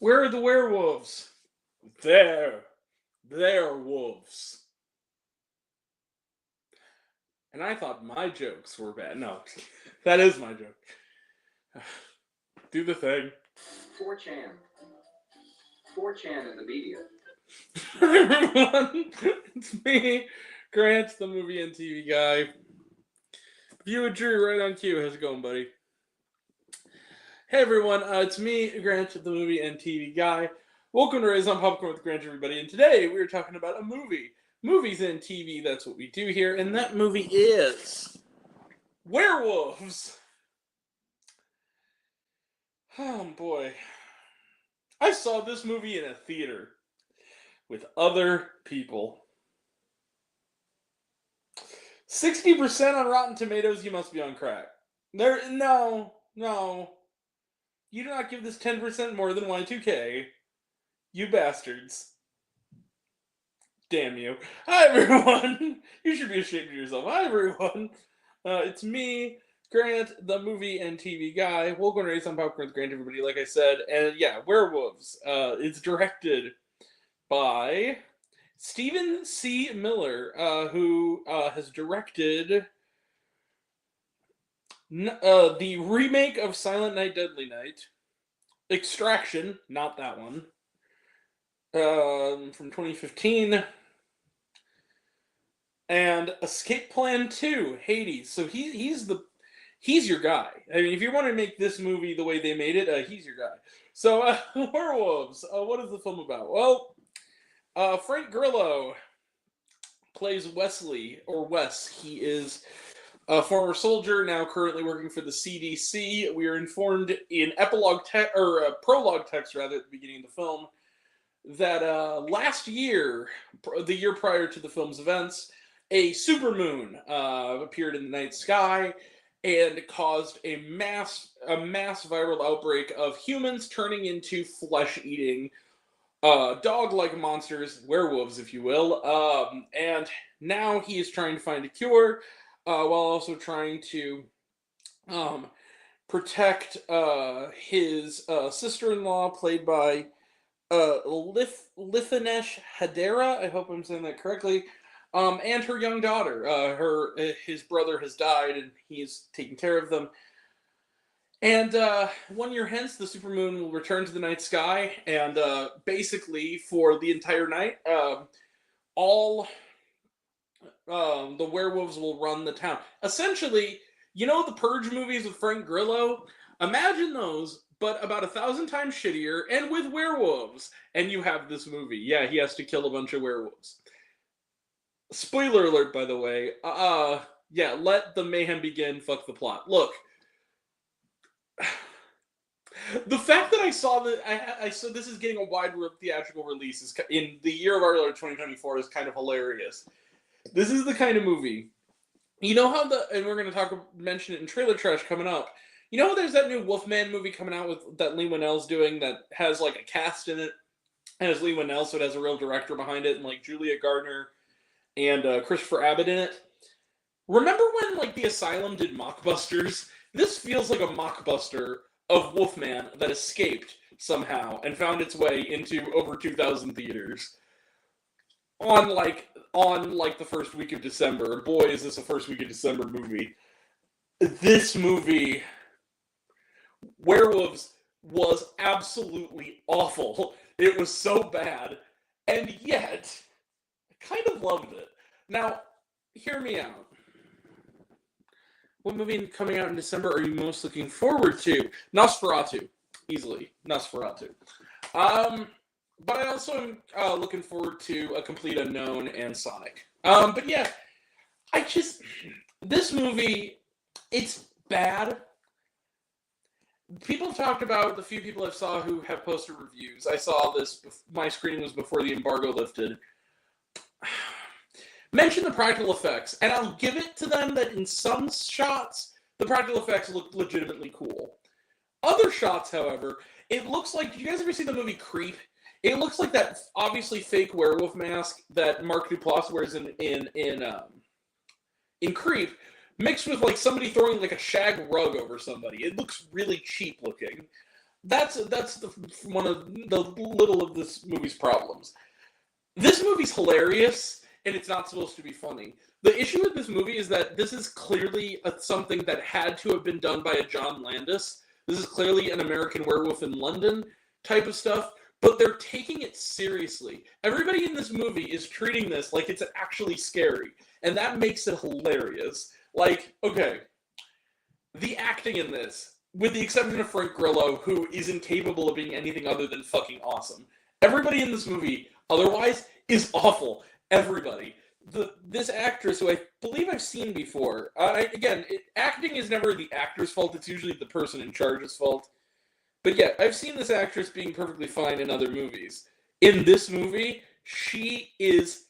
Where are the werewolves? There. They're wolves. And I thought my jokes were bad. No, that is my joke. Do the thing. 4chan. 4chan in the media. Hi everyone, it's me, Grant, the movie and TV guy. View a Drew right on cue. How's it going, buddy? Hey everyone, it's me, Grant, the movie and TV guy. Welcome to Raise on Popcorn with Grant, everybody. And today we're talking about a movie. Movies and TV, that's what we do here. And that movie is Werewolves. Oh boy. I saw this movie in a theater with other people. 60% on Rotten Tomatoes, you must be on crack. No. You do not give this 10% more than Y2K. You bastards. Damn you. Hi, everyone. You should be ashamed of yourself. Hi, everyone. It's me, Grant, the movie and TV guy. Welcome to Race on Popcorn with Grant, everybody, like I said. And yeah, Werewolves. It's directed by Stephen C. Miller, who has directed the remake of Silent Night, Deadly Night, Extraction, not that one, from 2015, and Escape Plan 2, Hades. So he's your guy. I mean, if you want to make this movie the way they made it, he's your guy. So, Werewolves. What is the film about? Well, Frank Grillo plays Wesley, or Wes. He is a former soldier, now currently working for the CDC. We are informed in prologue text, rather, at the beginning of the film, that last year, the year prior to the film's events, a supermoon appeared in the night sky and caused a mass viral outbreak of humans turning into flesh-eating dog-like monsters, werewolves, if you will. And now he is trying to find a cure, while also trying to protect his sister-in-law, played by Lithanesh Hedera. I hope I'm saying that correctly. And her young daughter. His brother has died, and he's taking care of them. And 1 year hence, the supermoon will return to the night sky, and basically, for the entire night, all the werewolves will run the town. Essentially, you know the Purge movies with Frank Grillo? Imagine those, but about 1,000 times shittier, and with werewolves. And you have this movie. Yeah, he has to kill a bunch of werewolves. Spoiler alert, by the way. Yeah, let the mayhem begin, fuck the plot. Look. The fact that I saw that I saw this is getting a wide theatrical release is in the year of our Lord 2024 is kind of hilarious. This is the kind of movie, you know how and we're going to mention it in Trailer Trash coming up. You know how there's that new Wolfman movie coming out with that Lee Winnell's doing that has like a cast in it, and has Lee Winnell, so it has a real director behind it, and like Julia Gardner and Christopher Abbott in it. Remember when like The Asylum did mockbusters? This feels like a mockbuster of Wolfman that escaped somehow and found its way into over 2,000 theaters on the first week of December. Boy, is this a first week of December movie. This movie, Werewolves, was absolutely awful. It was so bad, and yet I kind of loved it. Now, hear me out. What movie coming out in December are you most looking forward to? Nosferatu. Easily. Nosferatu. But I also am looking forward to A Complete Unknown and Sonic. But yeah, this movie, it's bad. People have talked about, the few people I saw who have posted reviews. I saw this, my screening was before the embargo lifted. Mention the practical effects, and I'll give it to them that in some shots, the practical effects look legitimately cool. Other shots, however, it looks like, did you guys ever see the movie Creep? It looks like that obviously fake werewolf mask that Mark Duplass wears in Creep, mixed with like somebody throwing like a shag rug over somebody. It looks really cheap looking. That's one of the little of this movie's problems. This movie's hilarious, and it's not supposed to be funny. The issue with this movie is that this is clearly something that had to have been done by a John Landis. This is clearly an American Werewolf in London type of stuff, but they're taking it seriously. Everybody in this movie is treating this like it's actually scary, and that makes it hilarious. Like, okay, the acting in this, with the exception of Frank Grillo, who is incapable of being anything other than fucking awesome. Everybody in this movie, otherwise, is awful. Everybody. This actress, who I believe I've seen before, acting is never the actor's fault. It's usually the person in charge's fault. But yeah, I've seen this actress being perfectly fine in other movies. In this movie, she is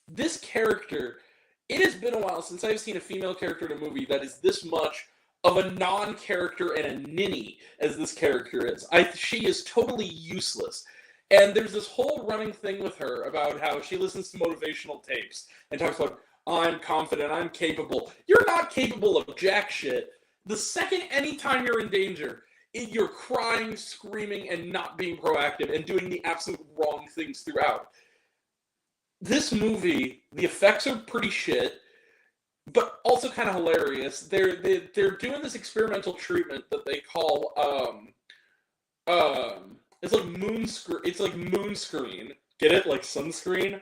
this character. It has been a while since I've seen a female character in a movie that is this much of a non-character and a ninny as this character is. She is totally useless. And there's this whole running thing with her about how she listens to motivational tapes and talks about, I'm confident, I'm capable. You're not capable of jack shit. The second anytime you're in danger, you're crying, screaming, and not being proactive and doing the absolute wrong things throughout. This movie, the effects are pretty shit, but also kind of hilarious. They're doing this experimental treatment that they call it's like moon screen. Get it? Like sunscreen.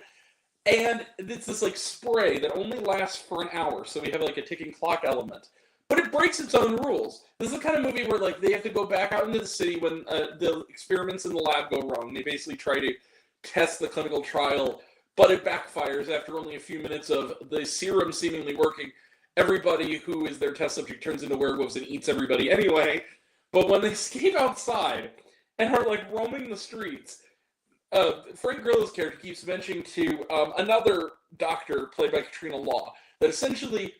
And it's this like spray that only lasts for an hour, so we have like a ticking clock element. But it breaks its own rules. This is the kind of movie where like they have to go back out into the city when the experiments in the lab go wrong. They basically try to test the clinical trial, but it backfires after only a few minutes of the serum seemingly working. Everybody who is their test subject turns into werewolves and eats everybody anyway. But when they escape outside and are like roaming the streets, Frank Grillo's character keeps mentioning to another doctor played by Katrina Law that essentially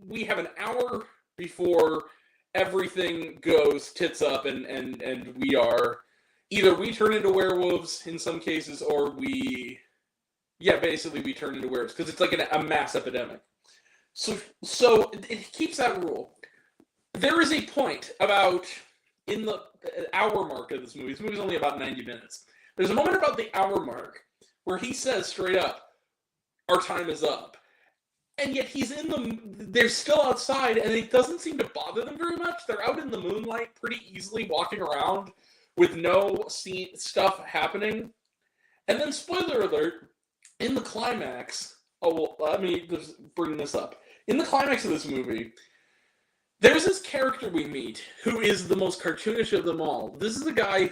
we have an hour before everything goes tits up and we are either we turn into werewolves in some cases or basically we turn into werewolves because it's like a mass epidemic. So it keeps that rule. There is a point about in the hour mark of this movie. This movie's only about 90 minutes. There's a moment about the hour mark where he says straight up, our time is up. And yet they're still outside and it doesn't seem to bother them very much. They're out in the moonlight pretty easily walking around with no stuff happening. And then, spoiler alert, in the climax, let me just bring this up. In the climax of this movie, there's this character we meet who is the most cartoonish of them all. This is a guy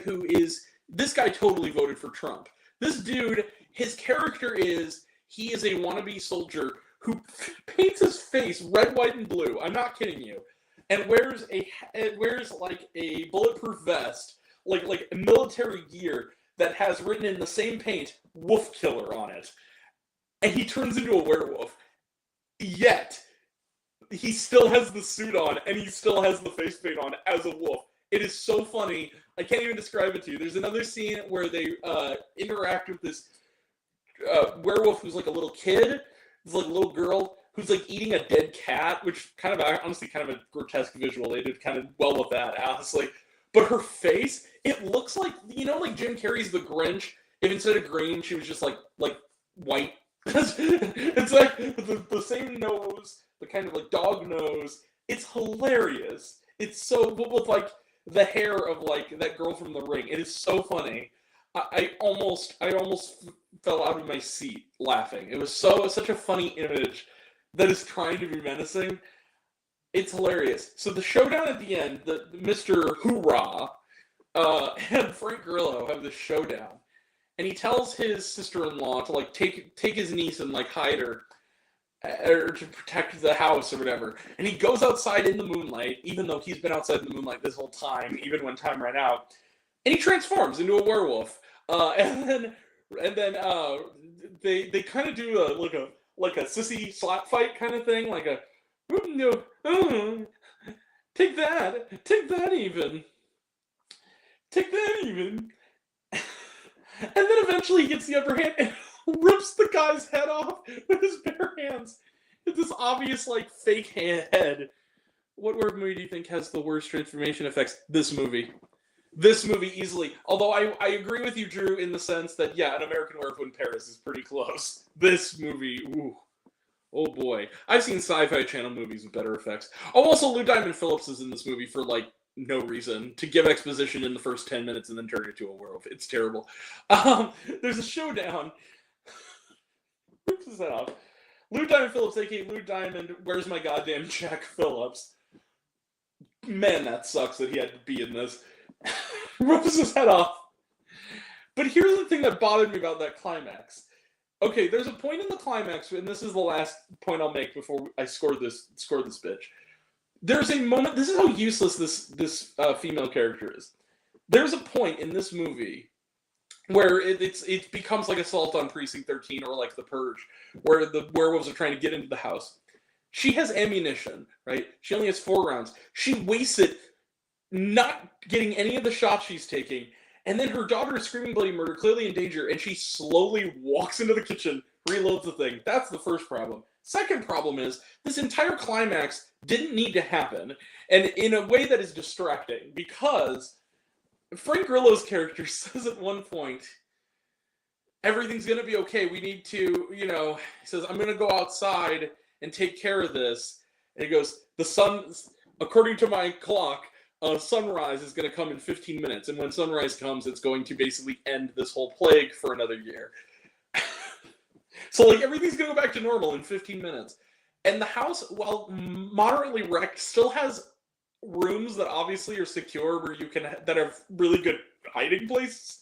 this guy totally voted for Trump. This dude, his character he is a wannabe soldier who paints his face red, white, and blue. I'm not kidding you. And wears like a bulletproof vest, like military gear that has written in the same paint, Wolf Killer on it. And he turns into a werewolf. Yet, he still has the suit on, and he still has the face paint on as a wolf. It is so funny. I can't even describe it to you. There's another scene where they interact with this werewolf who's like a little kid. This like little girl who's like eating a dead cat, which honestly kind of a grotesque visual. They did kind of well with that, honestly. But her face, it looks like, like Jim Carrey's The Grinch, if instead of green, she was just like white. It's like the same nose, the kind of like dog nose. It's hilarious. It's so, with like the hair of like that girl from The Ring. It is so funny. I almost fell out of my seat laughing. It was such a funny image that is trying to be menacing. It's hilarious. So the showdown at the end, the Mr. Hoorah and Frank Grillo have this showdown, and he tells his sister-in-law to like take his niece and like hide her, or to protect the house or whatever. And he goes outside in the moonlight, even though he's been outside in the moonlight this whole time, even when time ran out, and he transforms into a werewolf. And then they kind of do a sissy slap fight kind of thing, like a take that even. And then eventually he gets the upper hand and rips the guy's head off with his bare hands. It's this obvious like fake head. What movie do you think has the worst transformation effects? This movie. This movie easily, although I agree with you, Drew, in the sense that, yeah, An American Werewolf in Paris is pretty close. This movie, ooh, oh boy. I've seen Sci-Fi Channel movies with better effects. Oh, also, Lou Diamond Phillips is in this movie for, like, no reason. To give exposition in the first 10 minutes and then turn it into a werewolf. It's terrible. There's a showdown. Rips his head off. Lou Diamond Phillips, aka Lou Diamond, where's my goddamn check, Phillips. Man, that sucks that he had to be in this. Rips his head off. But here's the thing that bothered me about that climax. Okay, there's a point in the climax, and this is the last point I'll make before I score this bitch. There's a moment. This is how useless this female character is. There's a point in this movie where it becomes like Assault on Precinct 13 or like The Purge, where the werewolves are trying to get into the house. She has ammunition, right? She only has 4 rounds. She wastes it not getting any of the shots she's taking. And then her daughter is screaming bloody murder, clearly in danger, and she slowly walks into the kitchen, reloads the thing. That's the first problem. Second problem is, this entire climax didn't need to happen, and in a way that is distracting, because Frank Grillo's character says at one point, everything's going to be okay, we need to, he says, I'm going to go outside and take care of this. And he goes, the sun, according to my clock, sunrise is going to come in 15 minutes. And when sunrise comes, it's going to basically end this whole plague for another year. So, like, everything's going to go back to normal in 15 minutes. And the house, while moderately wrecked, still has rooms that obviously are secure, where you can, that have really good hiding places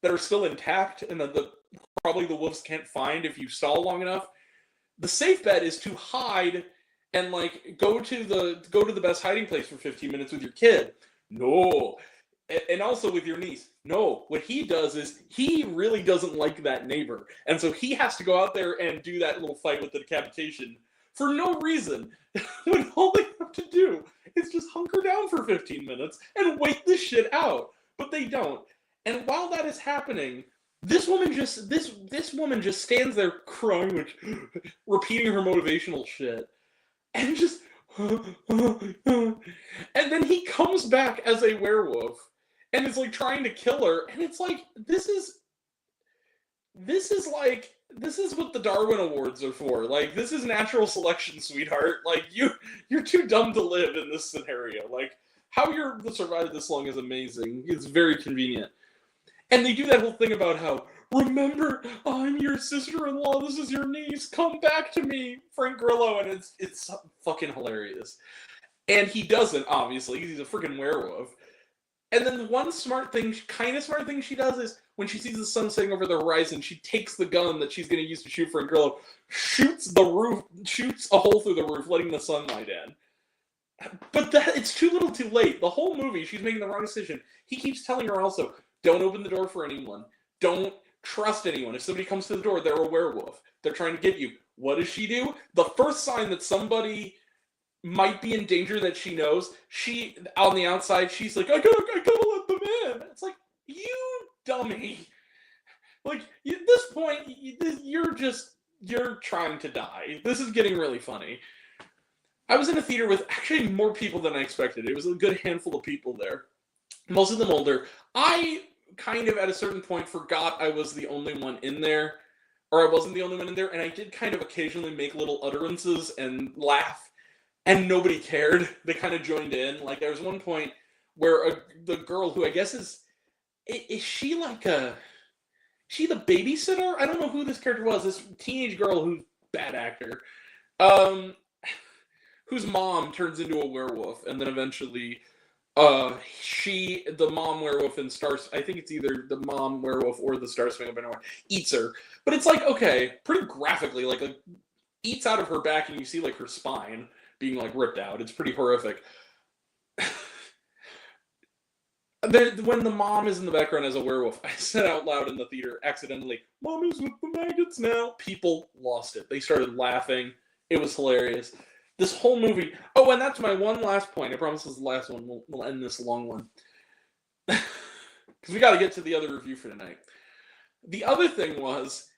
that are still intact, and that probably the wolves can't find if you stall long enough. The safe bet is to hide and, like, go to the best hiding place for 15 minutes with your kid. No. And also with your niece. No. What he does is, he really doesn't like that neighbor. And so he has to go out there and do that little fight with the decapitation for no reason. When all they have to do is just hunker down for 15 minutes and wait this shit out. But they don't. And while that is happening, this woman just stands there crying, repeating her motivational shit. And just, and then he comes back as a werewolf and is, like, trying to kill her. And it's like, this is what the Darwin Awards are for. Like, this is natural selection, sweetheart. Like, you're too dumb to live in this scenario. Like, how you're survived this long is amazing. It's very convenient. And they do that whole thing about how, remember, I'm your sister-in-law, this is your niece, come back to me, Frank Grillo, and it's fucking hilarious. And he doesn't, obviously, he's a freaking werewolf. And then one kind of smart thing she does is, when she sees the sun setting over the horizon, she takes the gun that she's going to use to shoot Frank Grillo, shoots a hole through the roof, letting the sunlight in. But it's too little too late. The whole movie, she's making the wrong decision. He keeps telling her also, don't open the door for anyone. Don't trust anyone. If somebody comes to the door, they're a werewolf. They're trying to get you. What does she do? The first sign that somebody might be in danger that she knows, she, on the outside, she's like, I gotta let them in. It's like, you dummy. Like, at this point, you're trying to die. This is getting really funny. I was in a theater with actually more people than I expected. It was a good handful of people there. Most of them older. I kind of, at a certain point, forgot I was the only one in there, or I wasn't the only one in there, and I did kind of occasionally make little utterances and laugh, and nobody cared. They kind of joined in. Like, there was one point where the girl, who I guess is she like she the babysitter? I don't know who this character was. This teenage girl who's bad actor, whose mom turns into a werewolf, and then eventually the mom werewolf in Stars, I think it's either the mom werewolf or the Star Spangled Banner, eats her. But it's like, okay, pretty graphically, like eats out of her back, and you see, like, her spine being, like, ripped out. It's pretty horrific. When the mom is in the background as a werewolf, I said out loud in the theater, accidentally, "Mommy's with the maggots now." People lost it. They started laughing. It was hilarious. This whole movie... Oh, and that's my one last point. I promise this is the last one. We'll end this long one. Because we got to get to the other review for tonight. The other thing was,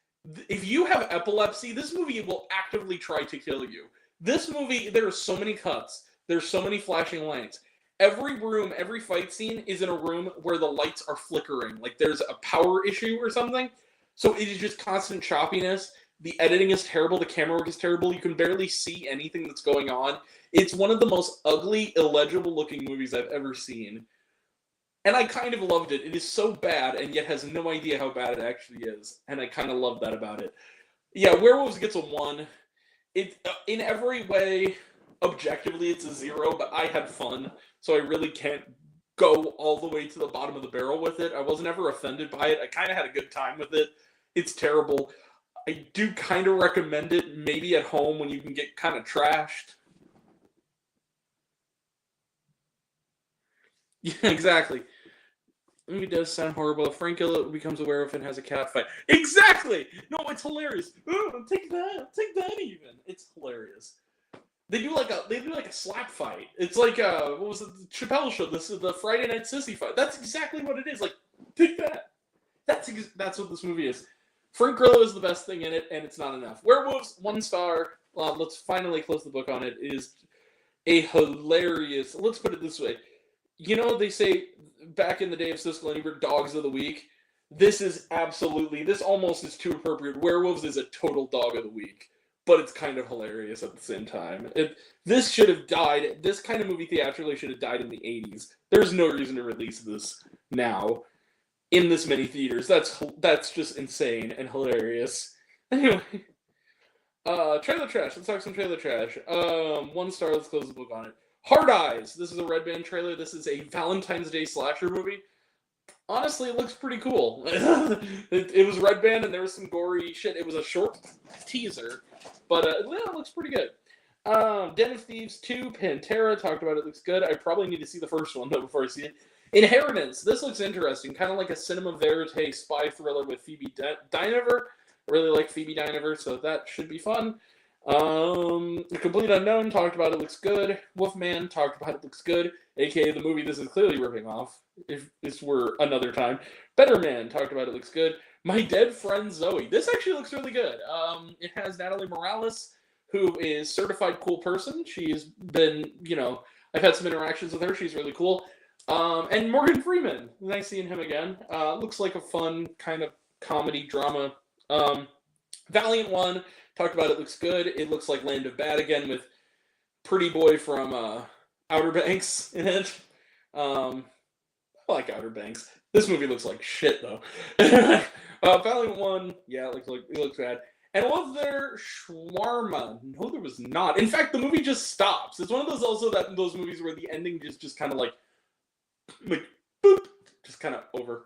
if you have epilepsy, this movie will actively try to kill you. This movie, there are so many cuts. There's so many flashing lights. every room, every fight scene is in a room where the lights are flickering. Like there's a power issue or something. So it is just constant choppiness. The editing is terrible. The camera work is terrible. You can barely see anything that's going on. It's one of the most ugly, illegible looking movies I've ever seen. And I kind of loved it. It is so bad and yet has no idea how bad it actually is. And I kind of love that about it. Yeah, Werewolves gets a 1. It in every way, objectively, it's a 0, but I had fun. So I really can't go all the way to the bottom of the barrel with it. I wasn't ever offended by it. I kind of had a good time with it. It's terrible. I do kind of recommend it, maybe at home when you can get kind of trashed. Yeah, exactly. The movie does sound horrible. Franco becomes a werewolf and has a cat fight. Exactly! No, it's hilarious. Oh, take that even. It's hilarious. They do like a slap fight. It's like what was it, the Chappelle Show? This is the Friday Night Sissy fight. That's exactly what it is. Like, take that. That's what this movie is. Frank Grillo is the best thing in it, and it's not enough. Werewolves, 1 star. Let's finally close the book on it. It is a hilarious. Let's put it this way. You know, they say back in the day of Siskel and Ebert, dogs of the week. This almost is too appropriate. Werewolves is a total dog of the week, but it's kind of hilarious at the same time. This should have died. This kind of movie theatrically should have died in the 80s. There's no reason to release this now in this many theaters. That's just insane and hilarious. Anyway, trailer trash. Let's talk some trailer trash. 1 star. Let's close the book on it. Hard Eyes. This is a Red Band trailer. This is a Valentine's Day slasher movie. Honestly, it looks pretty cool. it was Red Band, and there was some gory shit. It was a short teaser, but it looks pretty good. Den of Thieves 2, Pantera. Talked about it. Looks good. I probably need to see the first one, though, before I see it. Inheritance. This looks interesting. Kind of like a cinema verite spy thriller with Phoebe Dynevor. I really like Phoebe Dynevor, so that should be fun. The Complete Unknown, talked about it, looks good. Wolfman, talked about it, looks good. AKA the movie this is clearly ripping off, if this were another time. Better Man, talked about it, looks good. My Dead Friend Zoe. This actually looks really good. It has Natalie Morales, who is certified cool person. She's been, I've had some interactions with her. She's really cool. And Morgan Freeman. Nice seeing him again. Looks like a fun kind of comedy drama. Valiant One. Talked about it, looks good. It looks like Land of Bad again with Pretty Boy from Outer Banks in it. I like Outer Banks. This movie looks like shit, though. Valiant One, yeah, it looks bad. And was there shawarma? No, there was not. In fact, the movie just stops. It's one of those movies where the ending just kind of like boop, just kind of over.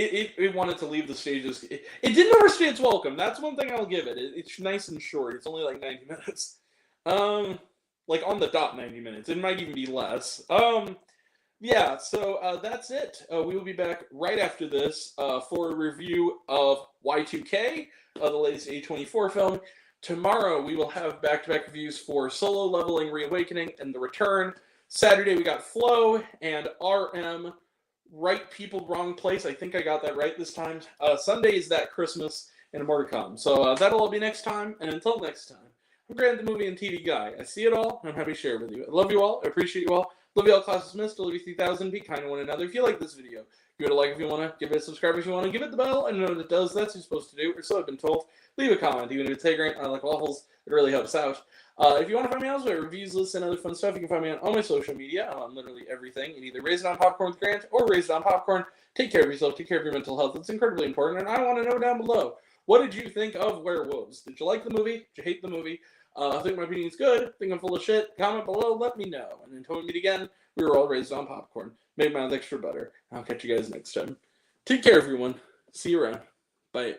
It wanted to leave the stages. It didn't overstay its welcome. That's one thing I'll give it. It's nice and short. It's only like 90 minutes. Like on the dot 90 minutes. It might even be less. Yeah, so that's it. We will be back right after this for a review of Y2K, the latest A24 film. Tomorrow we will have back-to-back reviews for Solo Leveling, Reawakening, and The Return. Saturday we got Flow and RM. Right People, Wrong Place. I think I got that right this time. Sunday is That Christmas, and more to come. So that'll all be next time. And until next time, I'm Grant, the movie and TV guy. I see it all, and I'm happy to share it with you. I love you all. I appreciate you all. Love you all. Class dismissed. I love you 3000. Be kind to one another. If you like this video, give it a like if you want to. Give it a subscribe if you want to. Give it the bell. I don't know what it does. That's what you're supposed to do, or so I've been told. Leave a comment. Even if it's, hey, Grant, I like waffles. It really helps out. If you want to find me elsewhere, reviews, lists, and other fun stuff, you can find me on all my social media. I'm on literally everything. And either Raise It on Popcorn with Grant or Raise It on Popcorn. Take care of yourself. Take care of your mental health. It's incredibly important. And I want to know down below, what did you think of Werewolves? Did you like the movie? Did you hate the movie? I think my opinion is good. Think I'm full of shit. Comment below. Let me know. And until we meet again, we were all raised on popcorn. Made mine with extra butter. I'll catch you guys next time. Take care, everyone. See you around. Bye.